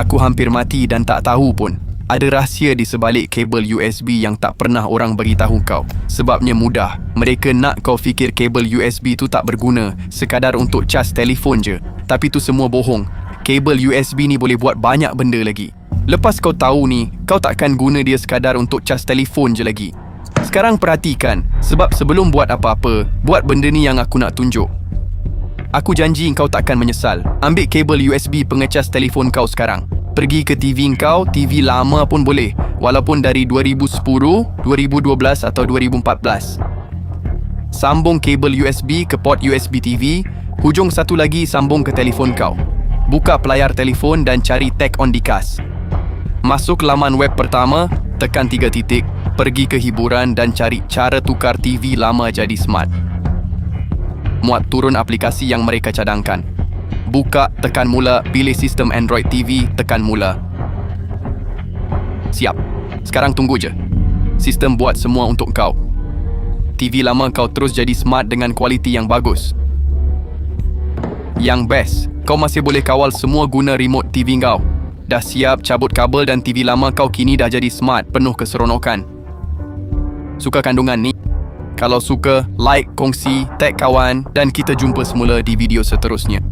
Aku hampir mati dan tak tahu pun. Ada rahsia di sebalik kabel USB yang tak pernah orang bagi tahu kau. Sebabnya mudah. Mereka nak kau fikir kabel USB tu tak berguna, sekadar untuk cas telefon je. Tapi tu semua bohong. Kabel USB ni boleh buat banyak benda lagi. Lepas kau tahu ni, kau takkan guna dia sekadar untuk cas telefon je lagi. Sekarang perhatikan, sebab sebelum buat apa-apa, buat benda ni yang aku nak tunjuk. Aku janji kau takkan menyesal. Ambil kabel USB pengecas telefon kau sekarang. Pergi ke TV kau, TV lama pun boleh. Walaupun dari 2010, 2012 atau 2014. Sambung kabel USB ke port USB TV. Hujung satu lagi sambung ke telefon kau. Buka pelayar telefon dan cari tag on dikas. Masuk laman web pertama, tekan 3 titik. Pergi ke hiburan dan cari cara tukar TV lama jadi smart. Muat turun aplikasi yang mereka cadangkan. Buka, tekan mula, pilih sistem Android TV, tekan mula. Siap. Sekarang tunggu je. Sistem buat semua untuk kau. TV lama kau terus jadi smart dengan kualiti yang bagus. Yang best, kau masih boleh kawal semua guna remote TV kau. Dah siap cabut kabel dan TV lama kau kini dah jadi smart, penuh keseronokan. Suka kandungan ni? Kalau suka, like, kongsi, tag kawan dan kita jumpa semula di video seterusnya.